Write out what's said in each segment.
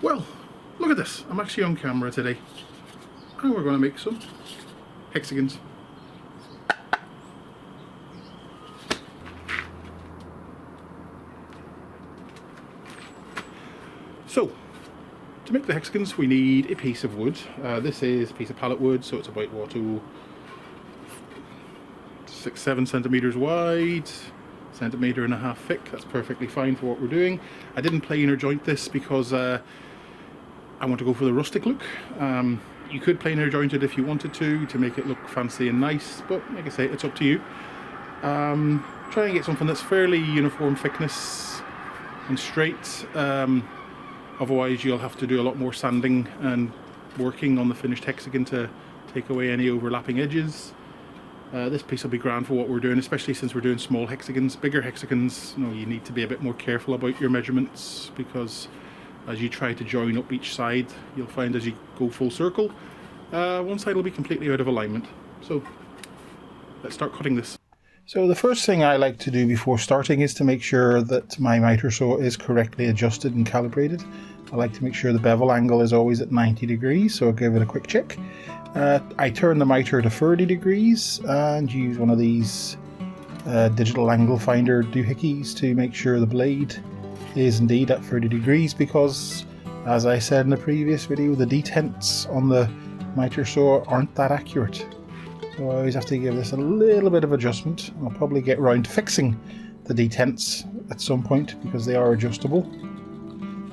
Well, look at this. I'm actually on camera today. And we're going to make some hexagons. So, to make the hexagons we need a piece of wood. This is a piece of pallet wood, so it's about 6-7 centimeters wide, 1.5 centimeters thick. That's perfectly fine for what we're doing. I didn't planer or joint this because I want to go for the rustic look. You could planer or joint it if you wanted to make it look fancy and nice, but like I say, it's up to you. Try and get something that's fairly uniform thickness and straight. Otherwise you'll have to do a lot more sanding and working on the finished hexagon to take away any overlapping edges. This piece will be grand for what we're doing, especially since we're doing small hexagons. Bigger hexagons, you need to be a bit more careful about your measurements, because as you try to join up each side, you'll find as you go full circle, one side will be completely out of alignment. So let's start cutting this. So the first thing I like to do before starting is to make sure that my mitre saw is correctly adjusted and calibrated. I like to make sure the bevel angle is always at 90 degrees, so I'll give it a quick check. I turn the mitre to 30 degrees and use one of these digital angle finder doohickeys to make sure the blade is indeed at 30 degrees, because as I said in the previous video, the detents on the mitre saw aren't that accurate. So I always have to give this a little bit of adjustment. I'll probably get round to fixing the detents at some point because they are adjustable.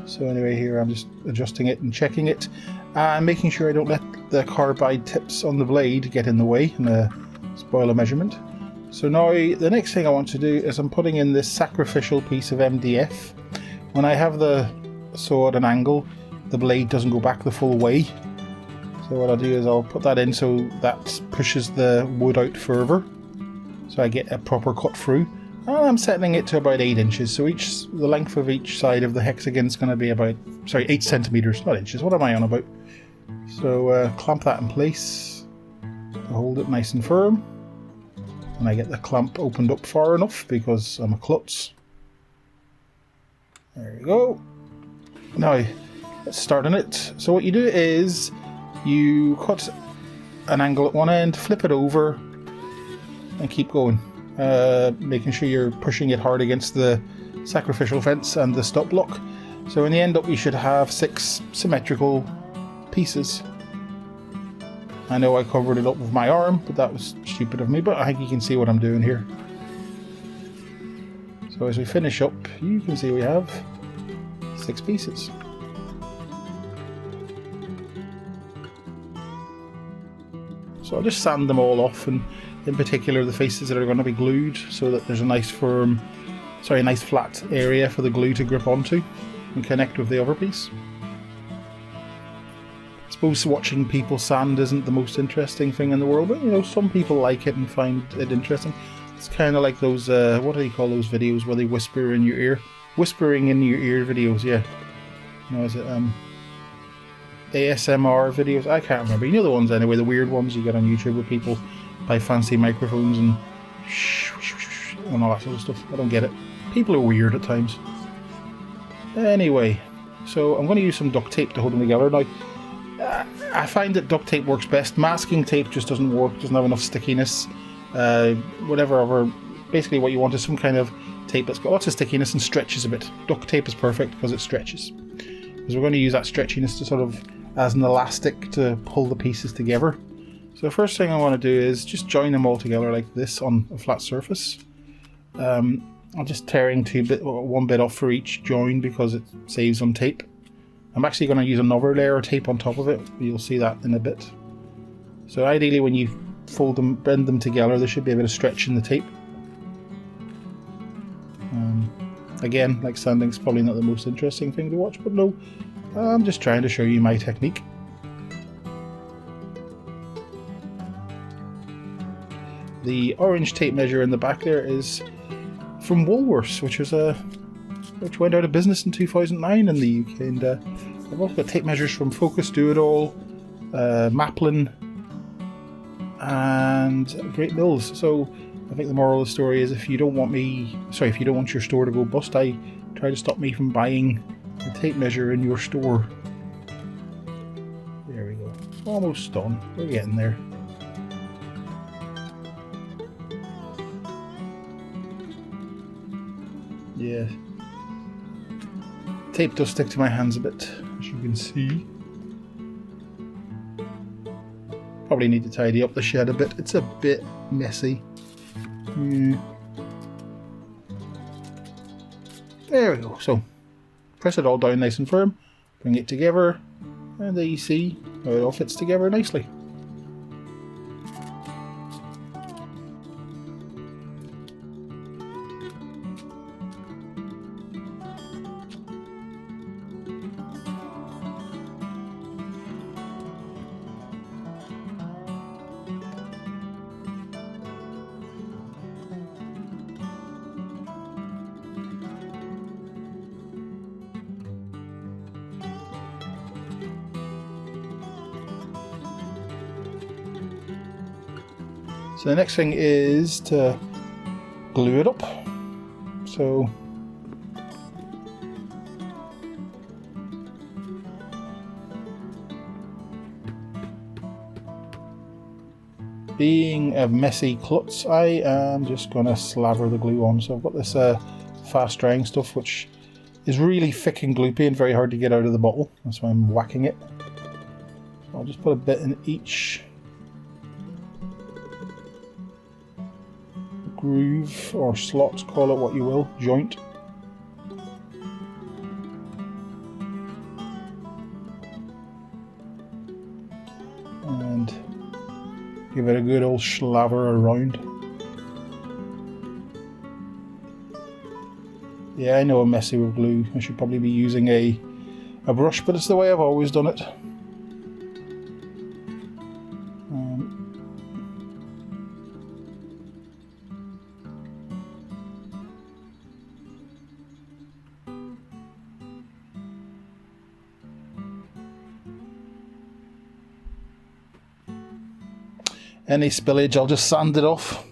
So anyway, here I'm just adjusting it and checking it and making sure I don't let the carbide tips on the blade get in the way and spoil a measurement. So now the next thing I want to do is I'm putting in this sacrificial piece of MDF. When I have the saw at an angle, the blade doesn't go back the full way. So what I'll do is I'll put that in so that pushes the wood out further, so I get a proper cut through. And I'm setting it to about 8 inches, so the length of each side of the hexagon is going to be about, 8 centimeters, not inches. What am I on about? So clamp that in place to hold it nice and firm. And I get the clamp opened up far enough because I'm a klutz. There we go. Now let's start on it. So what you do is you cut an angle at one end, flip it over and keep going, making sure you're pushing it hard against the sacrificial fence and the stop block. So in the end up you should have 6 symmetrical pieces. I know I covered it up with my arm, but that was stupid of me, but I think you can see what I'm doing here. So as we finish up, you can see we have 6 pieces. So I'll just sand them all off, and in particular the faces that are going to be glued, so that there's a nice nice flat area for the glue to grip onto and connect with the other piece. I suppose watching people sand isn't the most interesting thing in the world, but some people like it and find it interesting. It's kind of like those, what do you call those videos where they whisper in your ear? Whispering in your ear videos, yeah. Is it ASMR videos? I can't remember. You know the ones anyway, the weird ones you get on YouTube where people buy fancy microphones and all that sort of stuff. I don't get it. People are weird at times. Anyway, so I'm going to use some duct tape to hold them together. Now, I find that duct tape works best. Masking tape just doesn't work, doesn't have enough stickiness. Basically what you want is some kind of tape that's got lots of stickiness and stretches a bit. Duct tape is perfect because it stretches. Because we're going to use that stretchiness to sort of as an elastic to pull the pieces together. So the first thing I want to do is just join them all together like this on a flat surface. I'm just tearing one bit off for each join because it saves on tape. I'm actually going to use another layer of tape on top of it. You'll see that in a bit. So ideally when you bend them together, there should be a bit of stretch in the tape. Again, like sanding's probably not the most interesting thing to watch, but no, I'm just trying to show you my technique. The orange tape measure in the back there is from Woolworths, which went out of business in 2009 in the UK, and I've also got tape measures from Focus, Do It All, Maplin, and Great Mills. So I think the moral of the story is if you don't want your store to go bust, I try to stop me from buying the tape measure in your store. There we go. Almost done. We're getting there. Yeah. Tape does stick to my hands a bit, as you can see. Probably need to tidy up the shed a bit. It's a bit messy. Yeah. There we go. So, press it all down nice and firm, bring it together, and there you see how it all fits together nicely. So the next thing is to glue it up. So being a messy klutz, I am just going to slaver the glue on. So I've got this fast drying stuff which is really thick and gloopy and very hard to get out of the bottle. That's why I'm whacking it. So I'll just put a bit in each groove or slot, call it what you will, joint. And give it a good old slaver around. Yeah, I know I'm messy with glue. I should probably be using a brush, but it's the way I've always done it. Any spillage, I'll just sand it off.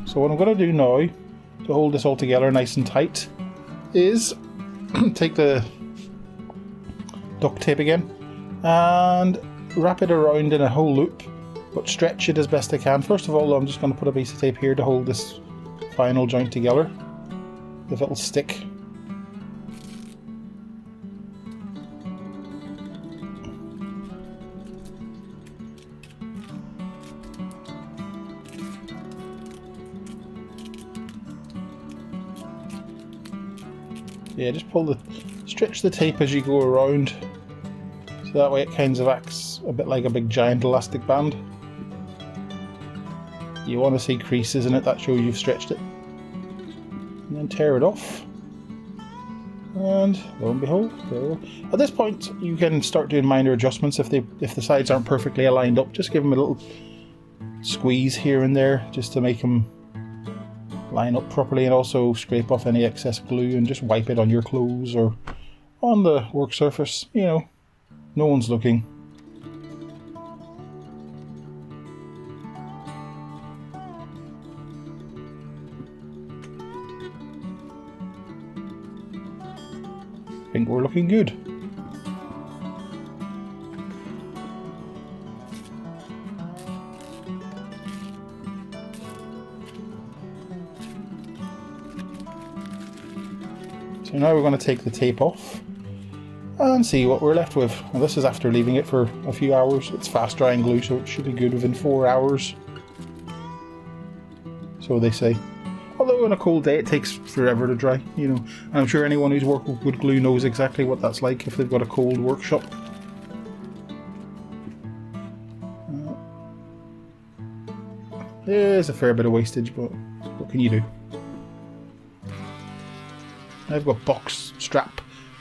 So what I'm going to do now, to hold this all together nice and tight, is take the duct tape again and wrap it around in a whole loop, but stretch it as best I can. First of all, I'm just going to put a piece of tape here to hold this final joint together, if it'll stick. Yeah, just stretch the tape as you go around, so that way it kind of acts a bit like a big giant elastic band. You want to see creases in it, that shows you've stretched it. And then tear it off. And lo and behold, there we go. At this point you can start doing minor adjustments if the sides aren't perfectly aligned up. Just give them a little squeeze here and there just to make them line up properly, and also scrape off any excess glue and just wipe it on your clothes or on the work surface. You know, no one's looking. I think we're looking good. So now we're going to take the tape off and see what we're left with. Well, this is after leaving it for a few hours. It's fast drying glue, so it should be good within 4 hours. So they say. Although on a cold day it takes forever to dry, you know. And I'm sure anyone who's worked with wood glue knows exactly what that's like if they've got a cold workshop. There's a fair bit of wastage, but what can you do? I've got box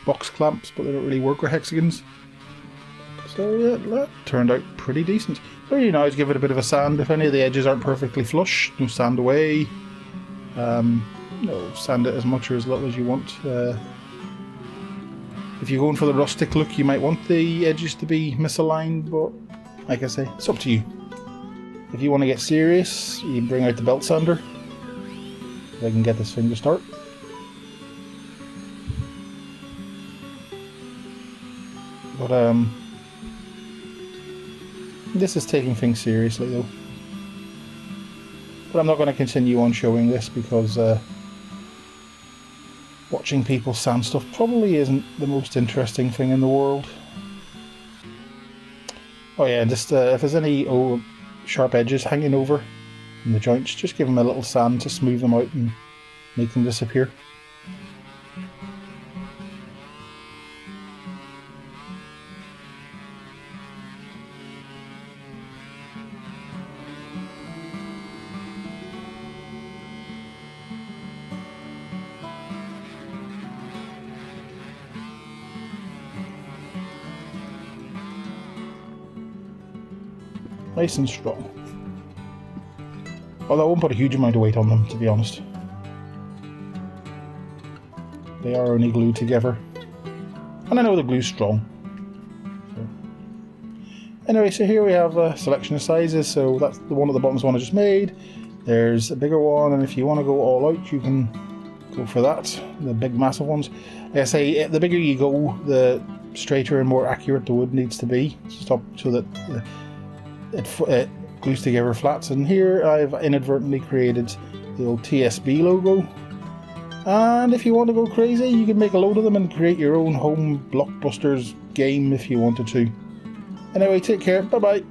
clamps, but they don't really work with hexagons. So yeah, that turned out pretty decent. So you now give it a bit of a sand. If any of the edges aren't perfectly flush, you sand away. Sand it as much or as little as you want. If you're going for the rustic look, you might want the edges to be misaligned, but like I say, it's up to you. If you want to get serious, you can bring out the belt sander. If I can get this thing to start. But this is taking things seriously though. But I'm not going to continue on showing this because watching people sand stuff probably isn't the most interesting thing in the world. Oh yeah, just if there's any sharp edges hanging over in the joints, just give them a little sand to smooth them out and make them disappear. Nice and strong. Although I won't put a huge amount of weight on them, to be honest. They are only glued together. And I know the glue's strong. So. Anyway, so here we have a selection of sizes. So that's the one at the bottom's one I just made. There's a bigger one, and if you want to go all out, you can go for that. The big massive ones. Like I say, the bigger you go, the straighter and more accurate the wood needs to be. So that it glues together flats. And here I've inadvertently created the old TSB logo. And if you want to go crazy, you can make a load of them and create your own home blockbusters game if you wanted to. Anyway, take care. Bye bye.